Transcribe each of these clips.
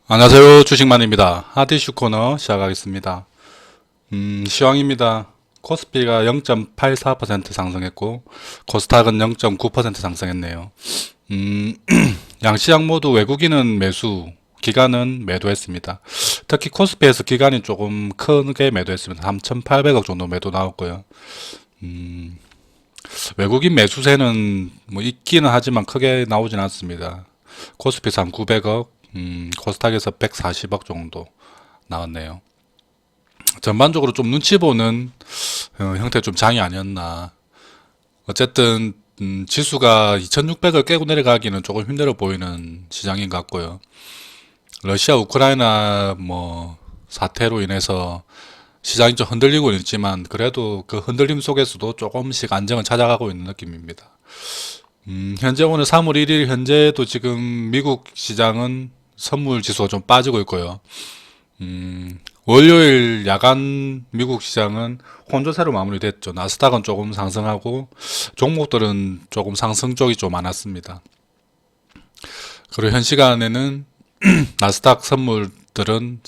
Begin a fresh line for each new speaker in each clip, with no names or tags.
안녕하세요. 주식만입니다. 하디슈 코너 시작하겠습니다. 시황입니다. 코스피가 0.84% 상승했고 코스닥은 0.9% 상승했네요. 양시장 모두 외국인은 매수, 기관은 매도했습니다. 특히 코스피에서 기관이 조금 크게 매도했습니다. 3,800억 정도 매도 나왔고요. 외국인 매수세는 뭐 있기는 하지만 크게 나오진 않습니다. 코스피에서 한 900억, 코스닥에서 140억 정도 나왔네요. 전반적으로 좀 눈치 보는 형태 좀 장이 아니었나. 어쨌든 지수가 2600을 깨고 내려가기는 조금 힘들어 보이는 시장인 것 같고요. 러시아 우크라이나 뭐 사태로 인해서 시장이 좀 흔들리고 있지만 그래도 그 흔들림 속에서도 조금씩 안정을 찾아가고 있는 느낌입니다. 현재 오늘 3월 1일 현재도 지금 미국 시장은 선물 지수가 좀 빠지고 있고요. 월요일 야간 미국 시장은 혼조세로 마무리됐죠. 나스닥은 조금 상승하고 종목들은 조금 상승 쪽이 좀 많았습니다. 그리고 현 시간에는 나스닥 선물들은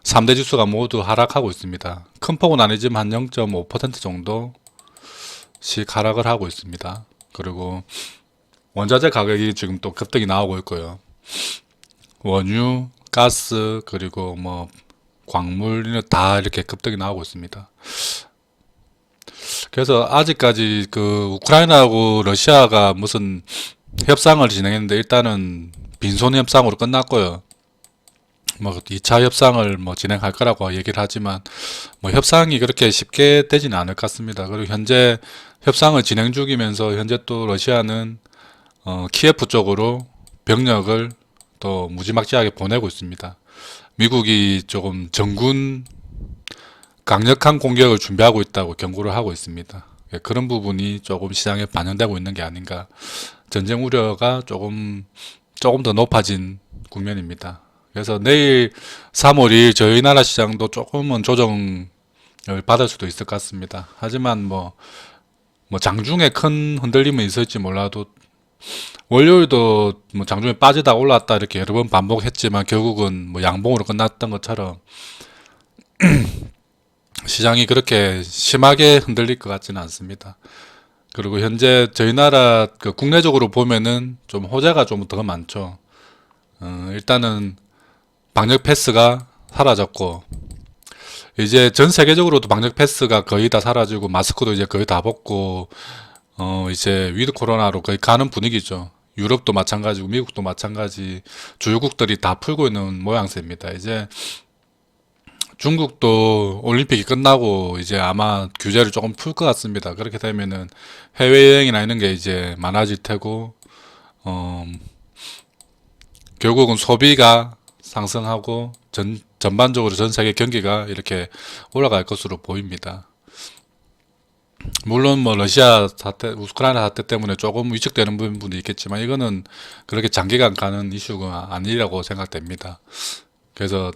3대 지수가 모두 하락하고 있습니다. 큰 폭은 아니지만 한 0.5% 정도씩 하락을 하고 있습니다. 그리고 원자재 가격이 지금 또 급등이 나오고 있고요. 원유, 가스, 그리고 뭐 광물 다 이렇게 급등이 나오고 있습니다. 그래서 아직까지 그 우크라이나하고 러시아가 무슨 협상을 진행했는데 일단은 빈손 협상으로 끝났고요. 뭐 2차 협상을 뭐 진행할 거라고 얘기를 하지만 뭐 협상이 그렇게 쉽게 되지는 않을 것 같습니다. 그리고 현재 협상을 진행 중이면서 현재 또 러시아는 키예프 쪽으로 병력을 또 무지막지하게 보내고 있습니다. 미국이 조금 정군 강력한 공격을 준비하고 있다고 경고를 하고 있습니다. 그런 부분이 조금 시장에 반영되고 있는 게 아닌가. 전쟁 우려가 조금 더 높아진 국면입니다. 그래서 내일 3월 2일 저희 나라 시장도 조금은 조정을 받을 수도 있을 것 같습니다. 하지만 뭐 장중에 큰 흔들림은 있을지 몰라도 월요일도 뭐 장중에 빠지다 올랐다 이렇게 여러 번 반복했지만 결국은 뭐 양봉으로 끝났던 것처럼 시장이 그렇게 심하게 흔들릴 것 같지는 않습니다. 그리고 현재 저희 나라 그 국내적으로 보면은 좀 호재가 좀 더 많죠. 일단은 방역 패스가 사라졌고 이제 전 세계적으로도 방역 패스가 거의 다 사라지고 마스크도 이제 거의 다 벗고 이제 위드 코로나로 거의 가는 분위기죠. 유럽도 마찬가지고 미국도 마찬가지 주요국들이 다 풀고 있는 모양새입니다. 이제 중국도 올림픽이 끝나고 이제 아마 규제를 조금 풀 것 같습니다. 그렇게 되면은 해외여행이나 이런 게 이제 많아질 테고, 결국은 소비가 상승하고 전반적으로 전 세계 경기가 이렇게 올라갈 것으로 보입니다. 물론 뭐 러시아 사태, 우크라이나 사태 때문에 조금 위축되는 부분도 있겠지만 이거는 그렇게 장기간 가는 이슈가 아니라고 생각됩니다. 그래서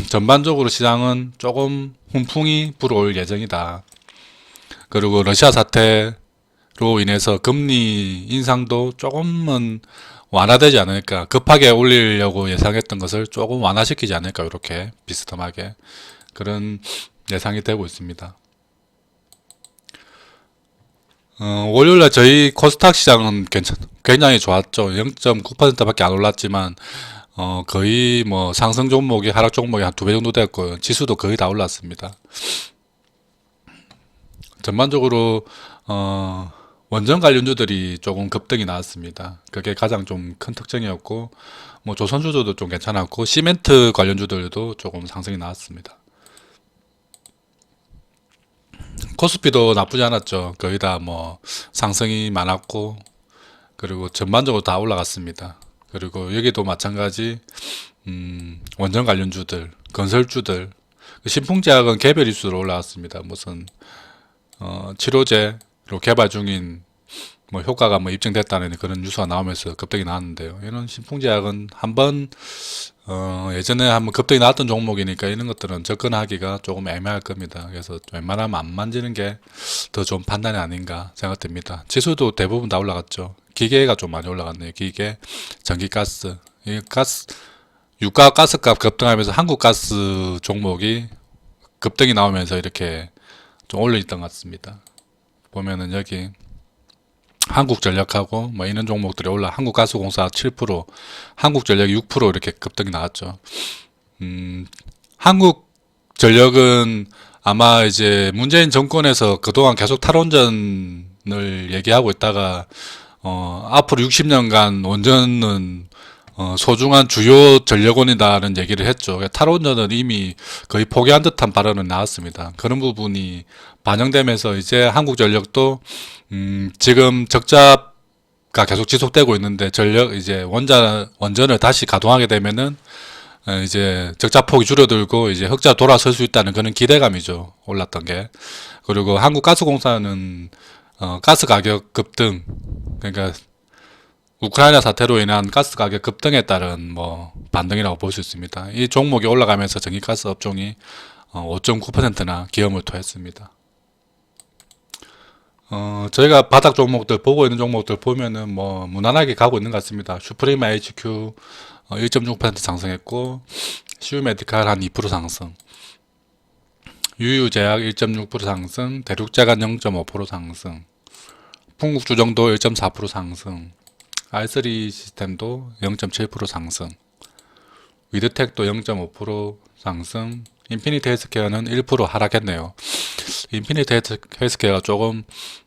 전반적으로 시장은 조금 훈풍이 불어올 예정이다. 그리고 러시아 사태로 인해서 금리 인상도 조금은 완화되지 않을까. 급하게 올리려고 예상했던 것을 조금 완화시키지 않을까. 이렇게 비스듬하게 그런 예상이 되고 있습니다. 월요일날 저희 코스닥 시장은 굉장히 좋았죠. 0.9%밖에 안 올랐지만 거의 뭐 상승 종목이 하락 종목이 한 2배 정도 됐고요. 지수도 거의 다 올랐습니다. 전반적으로 원전 관련주들이 조금 급등이 나왔습니다. 그게 가장 좀 큰 특징이었고 뭐 조선주도 좀 괜찮았고 시멘트 관련주들도 조금 상승이 나왔습니다. 코스피도 나쁘지 않았죠. 거의 다 뭐 상승이 많았고 그리고 전반적으로 다 올라갔습니다. 그리고 여기도 마찬가지 원전 관련주들, 건설주들, 신풍제약은 개별 이슈로 올라왔습니다. 무슨 치료제로 개발 중인 뭐 효과가 뭐 입증됐다는 그런 뉴스가 나오면서 급등이 나왔는데요. 이런 신풍제약은 한번 예전에 한번 급등이 나왔던 종목이니까 이런 것들은 접근하기가 조금 애매할 겁니다. 그래서 웬만하면 안 만지는 게 더 좋은 판단이 아닌가 생각됩니다. 지수도 대부분 다 올라갔죠. 기계가 좀 많이 올라갔네요. 기계, 전기가스, 이 가스 유가 가스값 급등하면서 한국가스 종목이 급등이 나오면서 이렇게 좀 올려있던 것 같습니다. 보면은 여기 한국전력하고 뭐 이런 종목들이 올라 한국가스공사 7%, 한국전력이 6% 이렇게 급등이 나왔죠. 한국전력은 아마 이제 문재인 정권에서 그동안 계속 탈원전을 얘기하고 있다가 앞으로 60년간 원전은 소중한 주요 전력원이다는 얘기를 했죠. 탈원전은 이미 거의 포기한 듯한 발언은 나왔습니다. 그런 부분이 반영되면서 이제 한국전력도 지금 적자가 계속 지속되고 있는데 이제 원전을 다시 가동하게 되면은 이제 적자폭이 줄어들고 이제 흑자 돌아설 수 있다는 그런 기대감이죠. 올랐던 게. 그리고 한국가스공사는 가스 가격 급등, 그러니까 우크라이나 사태로 인한 가스 가격 급등에 따른 뭐 반등이라고 볼 수 있습니다. 이 종목이 올라가면서 전기가스 업종이 5.9%나 기염을 토했습니다. 저희가 바닥 종목들 보고 있는 종목들 보면은 뭐 무난하게 가고 있는 것 같습니다. 슈프리마 HQ 1.6% 상승했고, 시우메디칼 한 2% 상승, 유유제약 1.6% 상승, 대륙제간 0.5% 상승, 풍국주정도 1.4% 상승, R3 시스템도 0.7% 상승, 위드텍도 0.5% 상승, 인피니트 헬스케어는 1% 하락했네요. 인피니트 헬스케어가 조금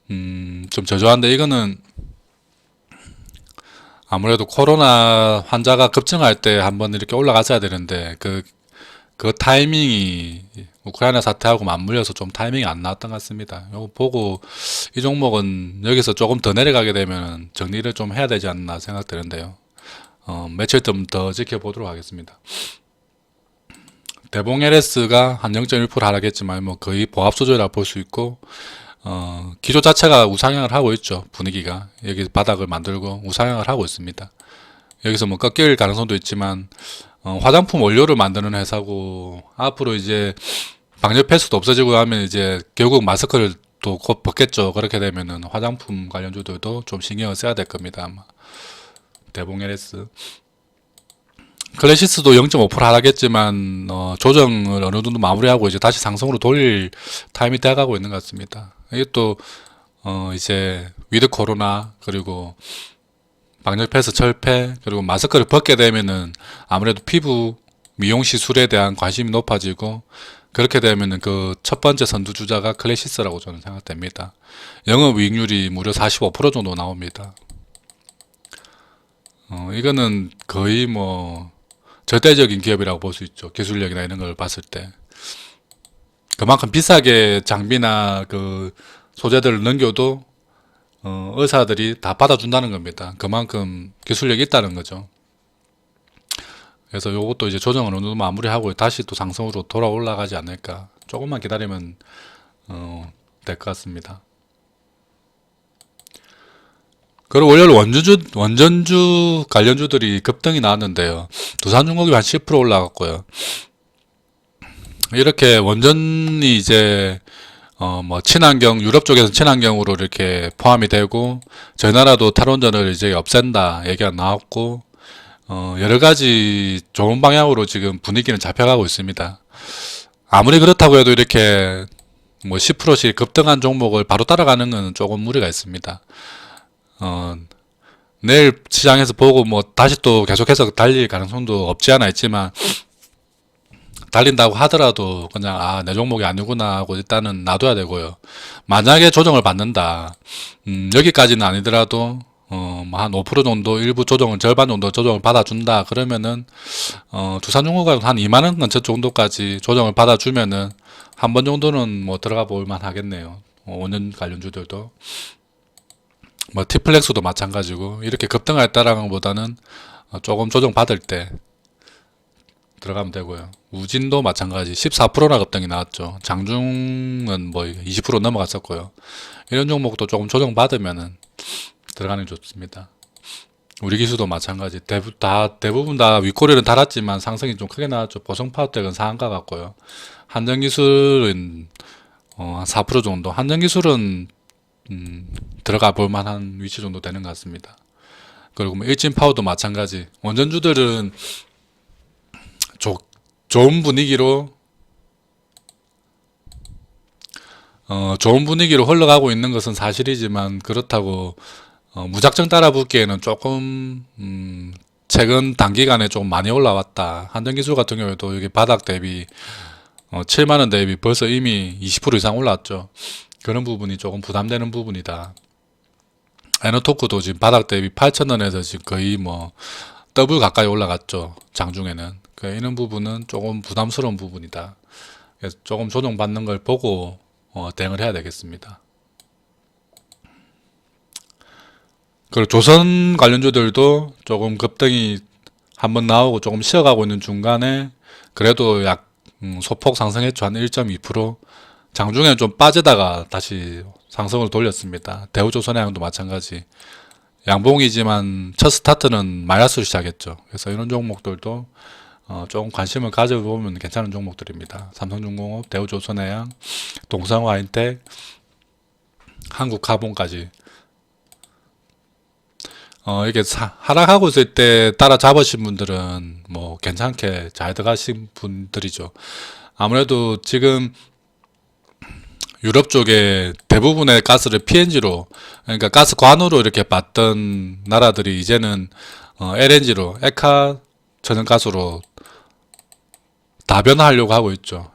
좀 저조한데, 이거는 아무래도 코로나 환자가 급증할 때 한번 이렇게 올라갔어야 되는데 그 타이밍이 우크라이나 사태하고 맞물려서 좀 타이밍이 안 나왔던 것 같습니다. 이거 보고 이 종목은 여기서 조금 더 내려가게 되면 정리를 좀 해야 되지 않나 생각되는데요. 며칠 좀 더 지켜보도록 하겠습니다. 대봉 LS가 한 0.1% 하락했지만 뭐 거의 보합 수준이라 볼 수 있고, 기조 자체가 우상향을 하고 있죠. 분위기가 여기 바닥을 만들고 우상향을 하고 있습니다. 여기서 뭐 꺾일 가능성도 있지만 화장품 원료를 만드는 회사고, 앞으로 이제 방역 폐수도 없어지고 하면 이제 결국 마스크를 또 곧 벗겠죠. 그렇게 되면은 화장품 관련주들도 좀 신경을 써야 될 겁니다. 아마 대봉 LS, 클래시스도 0.5% 하락했지만 조정을 어느 정도 마무리하고 이제 다시 상승으로 돌릴 타임이 돼가고 있는 것 같습니다. 이게 또 이제 위드 코로나, 그리고 방역 폐쇄 철폐, 그리고 마스크를 벗게 되면은 아무래도 피부 미용 시술에 대한 관심이 높아지고, 그렇게 되면은 그 첫 번째 선두주자가 클래시스라고 저는 생각됩니다. 영업이익률이 무려 45% 정도 나옵니다. 이거는 거의 뭐 절대적인 기업이라고 볼 수 있죠. 기술력이나 이런 걸 봤을 때. 그만큼 비싸게 장비나 그 소재들을 넘겨도 의사들이 다 받아준다는 겁니다. 그만큼 기술력이 있다는 거죠. 그래서 요것도 이제 조정을 어느 정도 마무리하고 다시 또 상승으로 돌아 올라가지 않을까. 조금만 기다리면 될 것 같습니다. 그리고 월요일 원전주 관련주들이 급등이 나왔는데요. 두산중공업이 한 10% 올라갔고요. 이렇게 원전이 이제 뭐 친환경, 유럽 쪽에서 친환경으로 이렇게 포함이 되고, 저희 나라도 탈원전을 이제 없앤다 얘기가 나왔고, 여러 가지 좋은 방향으로 지금 분위기는 잡혀가고 있습니다. 아무리 그렇다고 해도 이렇게 뭐 10%씩 급등한 종목을 바로 따라가는 건 조금 무리가 있습니다. 내일 시장에서 보고 뭐 다시 또 계속해서 달릴 가능성도 없지 않아 있지만, 달린다고 하더라도 그냥 내 종목이 아니구나 하고 일단은 놔둬야 되고요. 만약에 조정을 받는다, 여기까지는 아니더라도 뭐 한 5% 정도 일부 조정을, 절반 정도 조정을 받아준다 그러면은 두산중공업은 한 2만원 근처 정도까지 조정을 받아주면은 한 번 정도는 뭐 들어가 볼만 하겠네요. 5년 관련주들도 뭐 티플렉스도 마찬가지고, 이렇게 급등할 때라는 것보다는 조금 조정 받을 때 들어가면 되고요. 우진도 마찬가지 14%나 급등이 나왔죠. 장중은 뭐 20% 넘어갔었고요. 이런 종목도 조금 조정 받으면은 들어가는 게 좋습니다. 우리 기수도 마찬가지. 대부분 다 윗꼬리는 달았지만 상승이 좀 크게 나왔죠. 보성파워텍은 상한가 같고요. 한전기술은 한 4% 정도. 한전기술은 들어가 볼 만한 위치 정도 되는 것 같습니다. 그리고 뭐 일진파워도 마찬가지. 원전주들은 좋은 분위기로 좋은 분위기로 흘러가고 있는 것은 사실이지만 그렇다고 무작정 따라붙기에는 조금 최근 단기간에 좀 많이 올라왔다. 한전기술 같은 경우에도 여기 바닥 대비 7만원 대비 벌써 이미 20% 이상 올랐죠. 그런 부분이 조금 부담되는 부분이다. 에너토크도 지금 바닥 대비 8,000원에서 지금 거의 뭐 더블 가까이 올라갔죠. 장중에는. 이런 부분은 조금 부담스러운 부분이다. 그래서 조금 조정받는 걸 보고 대응을 해야 되겠습니다. 그리고 조선 관련주들도 조금 급등이 한번 나오고 조금 쉬어가고 있는 중간에 그래도 소폭 상승했죠. 한 1.2%. 장중에는 좀 빠지다가 다시 상승을 돌렸습니다. 대우조선해양도 마찬가지. 양봉이지만 첫 스타트는 마이너스로 시작했죠. 그래서 이런 종목들도 조금 관심을 가져보면 괜찮은 종목들입니다. 삼성중공업, 대우조선해양, 동성화인텍, 한국카본까지. 이게 하락하고 있을 때 따라 잡으신 분들은 뭐 괜찮게 잘 들어가신 분들이죠. 아무래도 지금 유럽 쪽에 대부분의 가스를 PNG로, 그러니까 가스관으로 이렇게 받던 나라들이 이제는 LNG로, 액화 천연가스로 다 변화하려고 하고 있죠.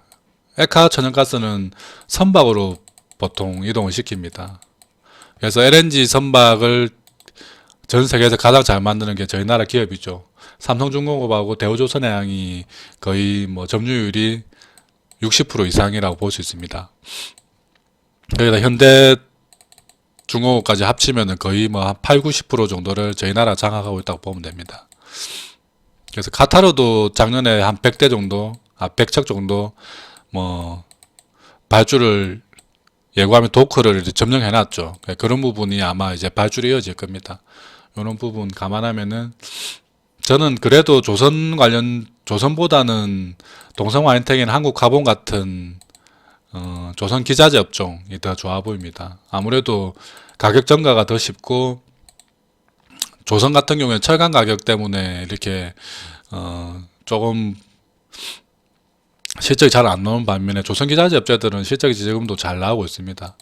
액화 천연가스는 선박으로 보통 이동을 시킵니다. 그래서 LNG 선박을 전 세계에서 가장 잘 만드는 게 저희 나라 기업이죠. 삼성중공업하고 대우조선해양이 거의 뭐 점유율이 60% 이상이라고 볼 수 있습니다. 여기다 현대중공업까지 합치면은 거의 뭐 한 8, 90% 정도를 저희 나라 장악하고 있다고 보면 됩니다. 그래서 카타르도 작년에 한 100대 정도, 100척 정도 뭐 발주를 예고하면 도크를 점령해 놨죠. 그런 부분이 아마 이제 발주로 이어질 겁니다. 이런 부분 감안하면은 저는 그래도 조선보다는 동성화인텍이나 한국카본 같은 조선 기자재 업종이 더 좋아 보입니다. 아무래도 가격 전가가 더 쉽고 조선 같은 경우에 철강 가격 때문에 이렇게 조금 실적이 잘 안 나오는 반면에 조선 기자재 업체들은 실적이 지금도 잘 나오고 있습니다.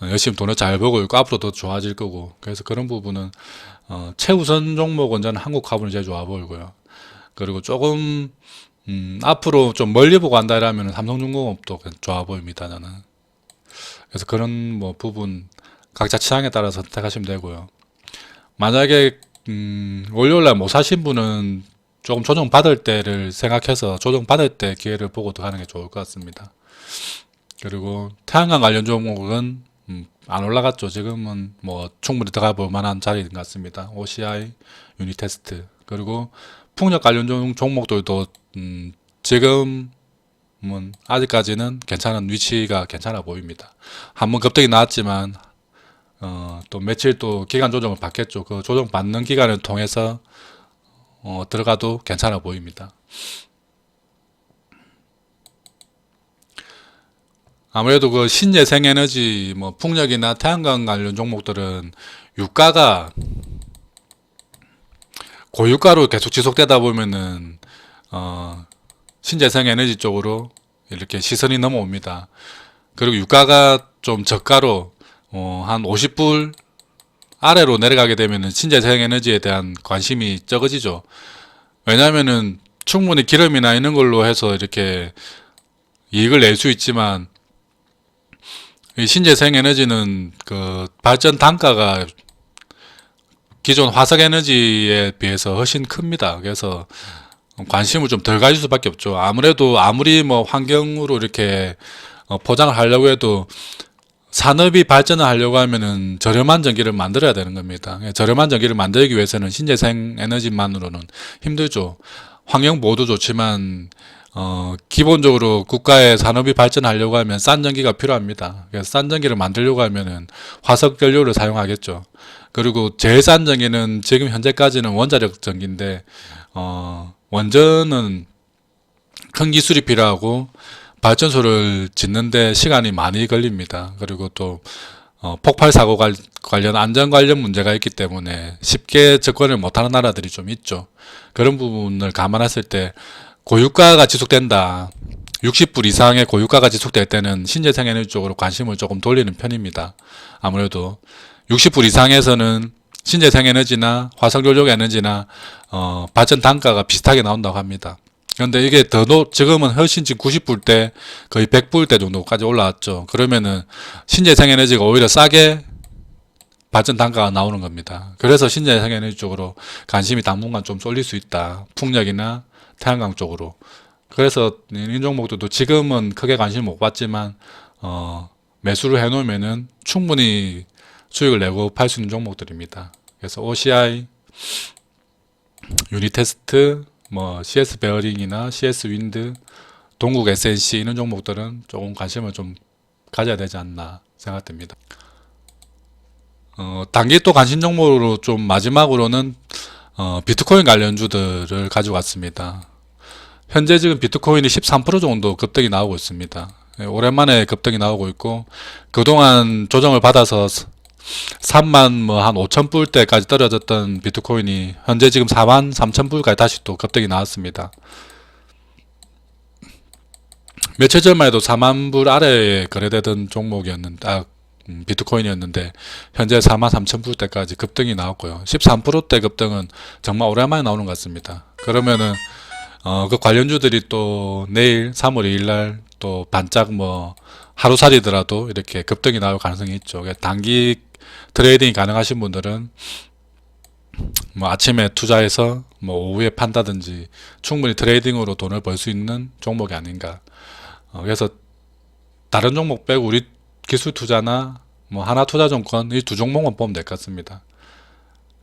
열심히 돈을 잘 벌고 있고 앞으로 더 좋아질 거고, 그래서 그런 부분은 최우선 종목은 저는 한국카본이 제일 좋아 보이고요. 그리고 조금 앞으로 좀 멀리 보고 한다라면 삼성중공업도 좋아 보입니다. 저는. 그래서 그런 뭐 부분 각자 취향에 따라서 선택하시면 되고요. 만약에 월요일날 못 사신 분은 조금 조정 받을 때를 생각해서 조정 받을 때 기회를 보고 들어가는 게 좋을 것 같습니다. 그리고 태양광 관련 종목은 안 올라갔죠. 지금은 뭐 충분히 들어가 볼 만한 자리인 것 같습니다. OCI, 유니테스트. 그리고 풍력 관련 종목들도 지금은 아직까지는 괜찮은 위치가 괜찮아 보입니다. 한번 급등이 나왔지만 또 며칠 또 기간 조정을 받겠죠. 그 조정 받는 기간을 통해서 들어가도 괜찮아 보입니다. 아무래도 그 신재생에너지, 뭐 풍력이나 태양광 관련 종목들은 유가가 고유가로 계속 지속되다 보면은 신재생에너지 쪽으로 이렇게 시선이 넘어옵니다. 그리고 유가가 좀 저가로 한 50불 아래로 내려가게 되면은 신재생에너지에 대한 관심이 적어지죠. 왜냐하면은 충분히 기름이나 이런 걸로 해서 이렇게 이익을 낼 수 있지만 이 신재생에너지는 그 발전 단가가 기존 화석에너지에 비해서 훨씬 큽니다. 그래서 관심을 좀 덜 가질 수밖에 없죠. 아무래도 아무리 뭐 환경으로 이렇게 포장을 하려고 해도 산업이 발전을 하려고 하면은 저렴한 전기를 만들어야 되는 겁니다. 저렴한 전기를 만들기 위해서는 신재생 에너지만으로는 힘들죠. 환경 보호도 좋지만 기본적으로 국가의 산업이 발전하려고 하면 싼 전기가 필요합니다. 그래서 싼 전기를 만들려고 하면은 화석 연료를 사용하겠죠. 그리고 제일 싼 전기는 지금 현재까지는 원자력 전기인데 원전은 큰 기술이 필요하고 발전소를 짓는데 시간이 많이 걸립니다. 그리고 또 폭발 사고 관련 안전 관련 문제가 있기 때문에 쉽게 접근을 못하는 나라들이 좀 있죠. 그런 부분을 감안했을 때 고유가가 지속된다. 60불 이상의 고유가가 지속될 때는 신재생 에너지 쪽으로 관심을 조금 돌리는 편입니다. 아무래도 60불 이상에서는 신재생 에너지나 화석연료 에너지나 발전 단가가 비슷하게 나온다고 합니다. 그런데 이게 지금은 훨씬 지금 90불 대 거의 100불 대 정도까지 올라왔죠. 그러면은 신재생 에너지가 오히려 싸게 발전 단가가 나오는 겁니다. 그래서 신재생 에너지 쪽으로 관심이 당분간 좀 쏠릴 수 있다. 풍력이나 태양광 쪽으로. 그래서 이 종목들도 지금은 크게 관심을 못 받지만 매수를 해놓으면은 충분히 수익을 내고 팔 수 있는 종목들입니다. 그래서 OCI, 유니테스트, 뭐 CS 베어링이나 CS 윈드, 동국 SNC 이런 종목들은 조금 관심을 좀 가져야 되지 않나 생각됩니다. 단기 또 관심 종목으로 좀 마지막으로는 비트코인 관련주들을 가지고 왔습니다. 현재 지금 비트코인이 13% 정도 급등이 나오고 있습니다. 오랜만에 급등이 나오고 있고 그동안 조정을 받아서 3만 뭐 한 5천 불대까지 떨어졌던 비트코인이 현재 지금 4만 3천 불까지 다시 또 급등이 나왔습니다. 며칠 전만 해도 4만 불 아래에 거래되던 종목이었는데 비트코인이었는데 현재 4만 3천 불대까지 급등이 나왔고요. 13%대 급등은 정말 오랜만에 나오는 것 같습니다. 그러면은 그 관련주들이 또 내일 3월 2일 날 또 반짝 뭐 하루살이더라도 이렇게 급등이 나올 가능성이 있죠. 단기 트레이딩이 가능하신 분들은 뭐 아침에 투자해서 뭐 오후에 판다든지 충분히 트레이딩으로 돈을 벌 수 있는 종목이 아닌가. 그래서 다른 종목 빼고 우리 기술 투자나 뭐 하나투자증권 이 두 종목만 보면 될 것 같습니다.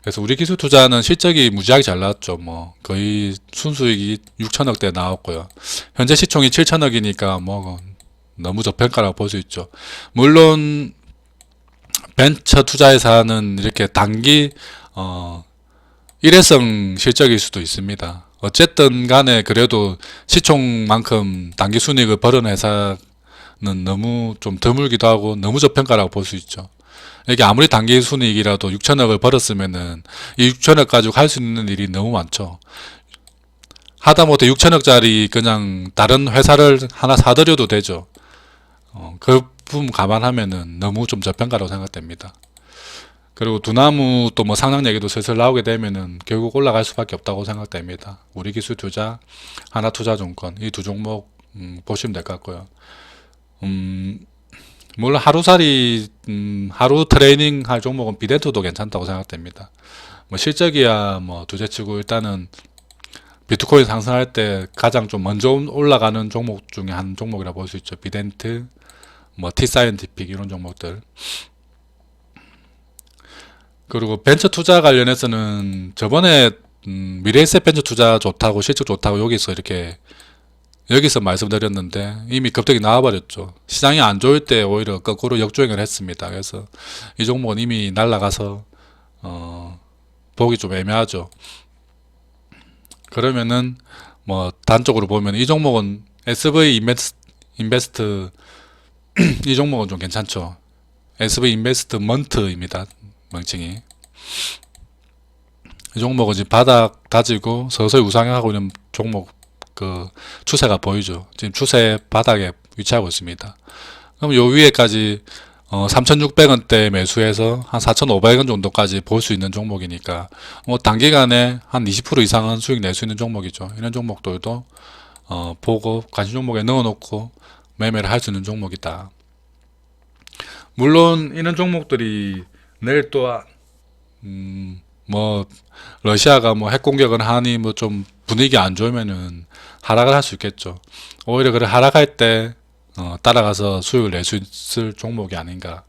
그래서 우리 기술 투자는 실적이 무지하게 잘 나왔죠. 뭐 거의 순수익이 6천억대 나왔고요. 현재 시총이 7천억이니까 뭐 너무 저평가라고 볼 수 있죠. 물론 벤처 투자회사는 이렇게 단기 일회성 실적일 수도 있습니다. 어쨌든 간에 그래도 시총만큼 단기 순이익을 벌은 회사는 너무 좀 드물기도 하고 너무 저평가라고 볼 수 있죠. 이게 아무리 단기 순이익이라도 6천억을 벌었으면은 이 6천억 가지고 할 수 있는 일이 너무 많죠. 하다못해 6천억짜리 그냥 다른 회사를 하나 사들여도 되죠. 그 부분 감안하면은 너무 좀 저평가라고 생각됩니다. 그리고 두나무 또 뭐 상장 얘기도 슬슬 나오게 되면은 결국 올라갈 수밖에 없다고 생각됩니다. 우리 기술 투자, 하나투자증권 이 두 종목 보시면 될 것 같고요. 물론 하루살이 하루 트레이닝 할 종목은 비덴토도 괜찮다고 생각됩니다. 뭐 실적이야 뭐 두째치고 일단은 비트코인 상승할 때 가장 좀 먼저 올라가는 종목 중에 한 종목이라 볼 수 있죠. 비덴트, 뭐 T사이언티픽 이런 종목들. 그리고 벤처 투자 관련해서는 저번에 미래에셋 벤처 투자 좋다고 실적 좋다고 여기서 말씀드렸는데 이미 급등이 나와버렸죠. 시장이 안 좋을 때 오히려 거꾸로 역주행을 했습니다. 그래서 이 종목은 이미 날아가서 보기 좀 애매하죠. 그러면은 뭐 단적으로 보면 이 종목은 SV 인베스트 이 종목은 좀 괜찮죠. SV 인베스트먼트입니다. 명칭이. 이 종목은 지금 바닥 다지고 서서히 우상향하고 있는 종목 그 추세가 보이죠. 지금 추세 바닥에 위치하고 있습니다. 그럼 요 위에까지 3,600원대 매수해서 한 4,500원 정도까지 볼 수 있는 종목이니까 뭐 단기간에 한 20% 이상은 수익 낼 수 있는 종목이죠. 이런 종목들도 보고 관심 종목에 넣어놓고 매매를 할 수 있는 종목이다. 물론 이런 종목들이 내일 또 뭐 러시아가 뭐 핵 공격을 하니 뭐 좀 분위기 안 좋으면은 하락을 할 수 있겠죠. 오히려 그래 하락할 때 따라가서 수익을 낼 수 있을 종목이 아닌가.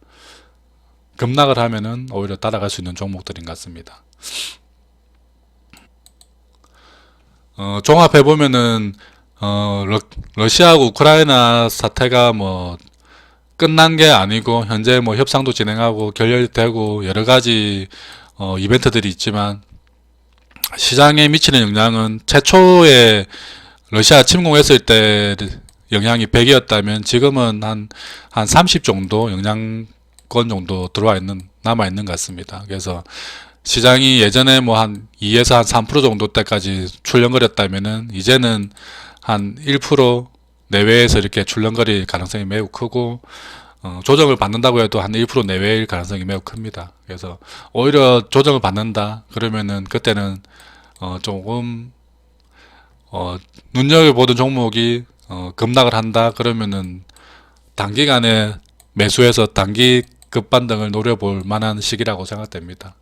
급락을 하면은 오히려 따라갈 수 있는 종목들인 것 같습니다. 종합해 보면은 러시아하고 우크라이나 사태가 뭐 끝난 게 아니고 현재 뭐 협상도 진행하고 결렬되고 여러 가지 이벤트들이 있지만 시장에 미치는 영향은 최초에 러시아 침공했을 때 영향이 100이었다면 지금은 한 30 정도 영향권 정도 남아 있는 것 같습니다. 그래서 시장이 예전에 뭐 한 2에서 한 3% 정도 때까지 출렁거렸다면은 이제는 한 1% 내외에서 이렇게 출렁거릴 가능성이 매우 크고 조정을 받는다고 해도 한 1% 내외일 가능성이 매우 큽니다. 그래서 오히려 조정을 받는다 그러면은 그때는 조금 눈여겨보던 종목이 급락을 한다 그러면은 단기간에 매수해서 단기 급반등을 노려볼 만한 시기라고 생각됩니다.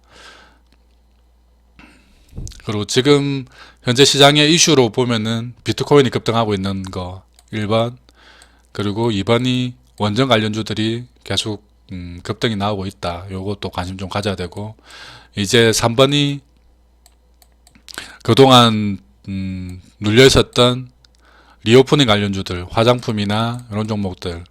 그리고 지금 현재 시장의 이슈로 보면은 비트코인이 급등하고 있는 거 1번, 그리고 2번이 원전 관련주들이 계속 급등이 나오고 있다. 요것도 관심 좀 가져야 되고, 이제 3번이 그동안 눌려 있었던 리오프닝 관련주들, 화장품이나 이런 종목들,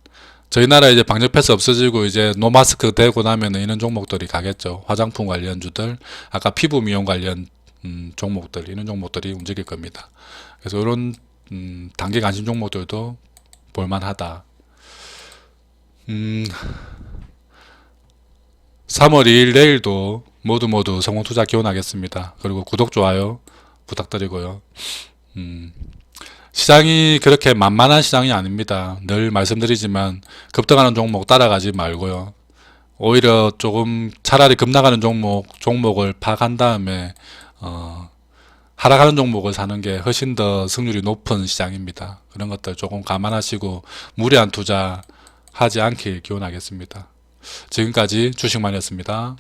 저희 나라 이제 방역 패스 없어지고 이제 노마스크 되고 나면은 이런 종목들이 가겠죠. 화장품 관련주들, 아까 피부 미용 관련 종목들, 이런 종목들이 움직일 겁니다. 그래서 이런 단기 관심 종목들도 볼만하다. 3월 2일 내일도 모두 성공투자 기원하겠습니다. 그리고 구독, 좋아요 부탁드리고요. 시장이 그렇게 만만한 시장이 아닙니다. 늘 말씀드리지만 급등하는 종목 따라가지 말고요. 오히려 조금 차라리 급락하는 종목을 파악한 다음에 하락하는 종목을 사는 게 훨씬 더 승률이 높은 시장입니다. 그런 것들 조금 감안하시고 무리한 투자 하지 않길 기원하겠습니다. 지금까지 주식만이었습니다.